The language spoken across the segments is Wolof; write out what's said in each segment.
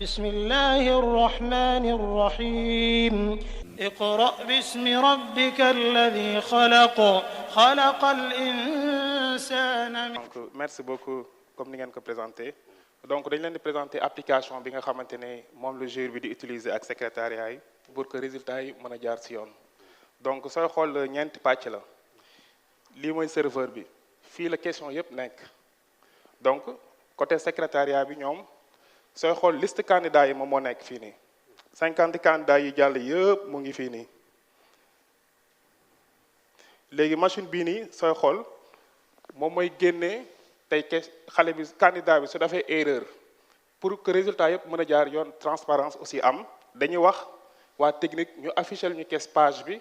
بسم الله الرحمن الرحيم اقرأ باسم ربك الذي خلق خلق الإنسان من donc merci beaucoup comme ni ngeen ko présenté donc dañ leen di présenter application bi nga xamante ne moom le jury bi di utiliser ak secrétariat yi pour que résultat yi mën a jaar ci yoon donc sooy xool ñeenti pàcc la lii mooy serveur bi fii la question yépp nekk donc côté secrétariat bi ñoom sooy xool liste candidats yi moom moo nekk fii nii 50 candidats yi jàll yëpp mu ngi fii nii léegi machine bii nii sooy xool moom mooy génnee tey xale bi candidat bi su defee erreur pour que résultat yëpp mën a jaar yoon transparence aussi am dañuy wax waa technique ñu afficher ñu kees page bi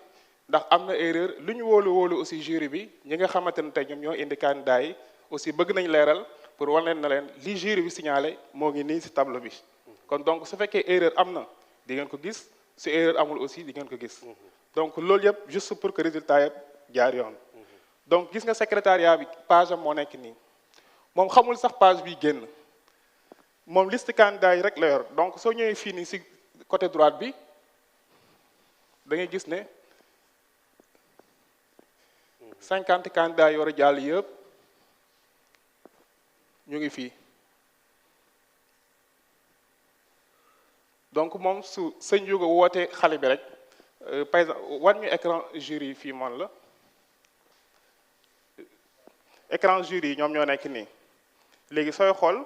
ndax am na erreur lu ñu wóolu aussi jury bi ñi nga xamante ne tey ñoom ñoo indi candidat yi aussi bëgg nañ leeral pour wan leen na leen li jury bi signalé moo ngi nii ci tableau bi kon donc su fekkee erreur am na di ngeen ko gis su erreur amul aussi di ngeen ko gis donc loolu yëpp juste pour que résultat yëpp jaar yoon donc gis nga secrétariat bi page am moo nekk nii moom xamul sax page bi génn moom liste candidat yi rek la yor donc soo ñëwee fii nii ci côté droite bi da ngay gis ne 50 candidats yi war a jàll yëpp ñu ngi fii donc moom su sëñ Yuga wootee xale bi rek par exemple wan ñu écran jury yi fii moom la écran jury yi ñoom ñoo nekk nii léegi sooy xool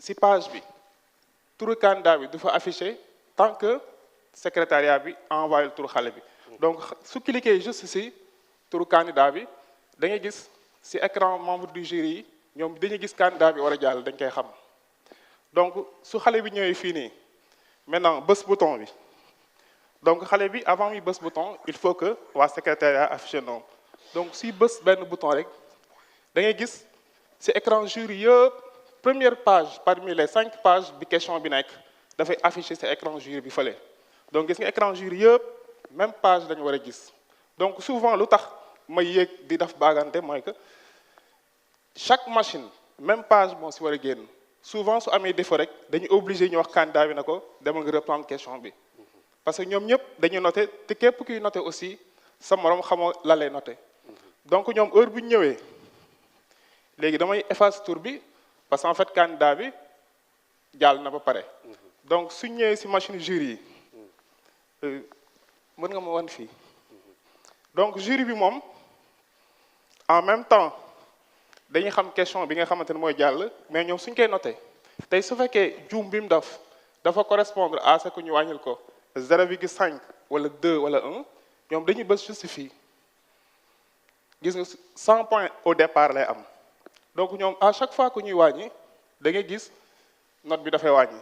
ci page bi turu candidat bi du fa affiché tant que secrétariat bi envoyé le turu xale bi donc su cliquer juste ci turu candidat bi da ngay gis ci écran membre du jury yi ñoom dañuy gis candidat bi war a jàll dañ koy xam donc su xale bi ñëwee fii nii maintenant bës bouton bi donc xale bi avant muy bës bouton il faut que waa secrétariat affiché non donc si bës benn bouton rek da ngay gis ci écran jury yëpp première page parmi les 5 pages bi question bi nekk dafay affiché ci écran jury bi fële donc gis nga écran jury yëpp même page dañu war a gis donc souvent lu tax may yéeg di def baagante mooy que chaque machine même page moo ci war a génn souvent su amee défaut rek dañuy obligé ñu wax candidat bi na ko demal nga reprendre question bi parce que ñoom ñëpp dañuy noté te képp kuy noté aussi sa morom xamoo la lay noté donc ñoom heure bu ñu ñëwee léegi damay effacer tour bi parce que en fait candidat bi jàll na ba pare donc su ñëwee ci machine jury yi mën nga ma wan fii donc jury bi moom en même temps dañuy xam question bi nga xamante ne mooy jàll mais ñoom suñ koy noté tey su fekkee juum bi mu def dafa correspondre à ce que ñu wàññil ko 0,5 wala 2 wala 1 ñoom dañuy bës justifie gis nga 100 points au départ lay am donc ñoom à chaque fois que ñuy wàññi da ngay gis note bi dafay wàññi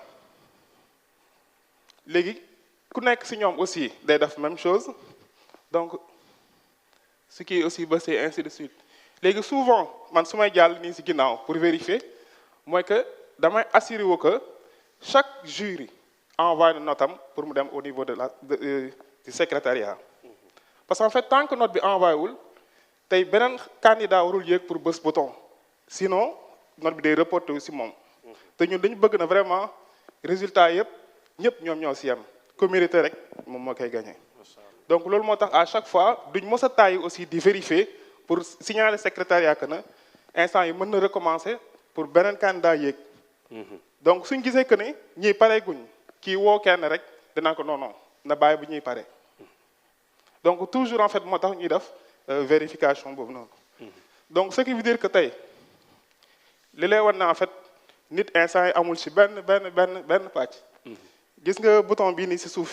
léegi ku nekk ci ñoom aussi day def même chose donc ce qui est aussi bësee ainsi de suite léegi souvent man su may jàll nii ci ginnaaw pour vérifier mooy que damay assurer wu que chaque jury envoie na notam pour mu dem au niveau de la du secrétariat parce qu'en fait tant que note bi envoyé wul tey beneen candidat warul yéeg pour bës bouton sinon note bi day reporté wu ci moom te ñun dañu bëgg na vraiment résultat yëpp ñëpp ñoom ñoo ci yem communauté rek moom moo koy gagné donc loolu moo tax à chaque fois duñ mës a tàyyi aussi di vérifier pour signaler secrétariat que na instant yi mën na recommencer pour beneen candidat yéeg donc suñ gisee que ne ñii pare guñ kii woo kenn rek dinaa ko non na bàyyi bu ñuy pare donc toujours en fait moo tax ñuy def vérification boobu noonu donc ce qui veut dire que tey li lay wan na en fait nit instant yi amul ci benn pàcc gis nga bouton bii nii ci suuf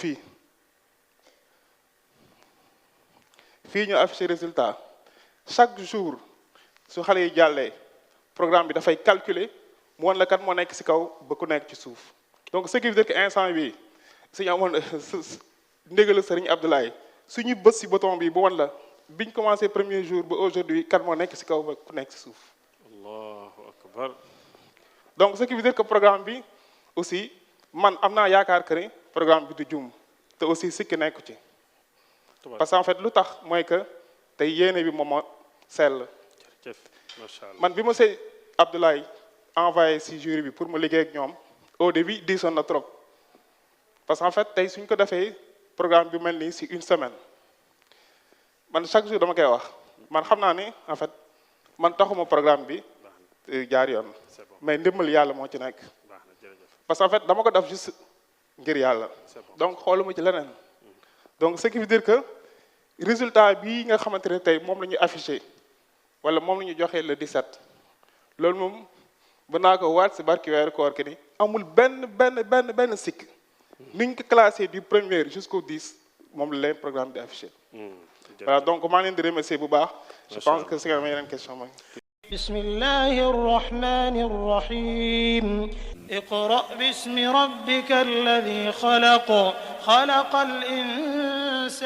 fii ñu affiché résultat chaque jour su xale yi jàllee programme bi dafay calculer mu wan la kat moo nekk ci kaw ba ku nekk ci suuf donc ce qui veut dire que instant bi suñu amoon ndégalu Serigne Abdoulaye suñu bës ci bouton bi bu wan la biñ commencé premier jour ba aujourd'hui kat moo nekk ci kaw ba ku nekk ci suuf. Allahu akbar. donc ce qui veut dire que programme bi aussi man am naa yaakaar que ne programme bi du juum te aussi sikki nekku ci. parce que en fait lu tax mooy que tey yéene bi moom moo sell. jërëjëf macha allah man bi ma see Abdoulaye envoyé ci jury bi pour ma liggéey ak ñoom au début diisoon na trop parce que en fait tey suñ ko defee programme bi mel nii si une semaine man chaque jour dama koy wax man xam naa ni en fait man taxuma programme bi jaar yoon mais ndimbal yàlla moo ci nekk parce que en fait dama ko def juste ngir yàlla donc xooluma ci leneen donc ce qui veut dire que résultat bii nga xamante ne tey moom la ñu affiché wala moom la ñu joxee le 17 loolu moom mën naa ko waat si barki weeru koor ki ni amul benn sikk ni ñu ko classé du premier jusqu'au 10 moom la leen programme bi affiché voilà donc maa ngi leen di remercier bu baax je pense que c'est nga yeneen question mooy بسم الله الرحمن الرحيم اقرأ باسم ربك الذي خلق الإنسان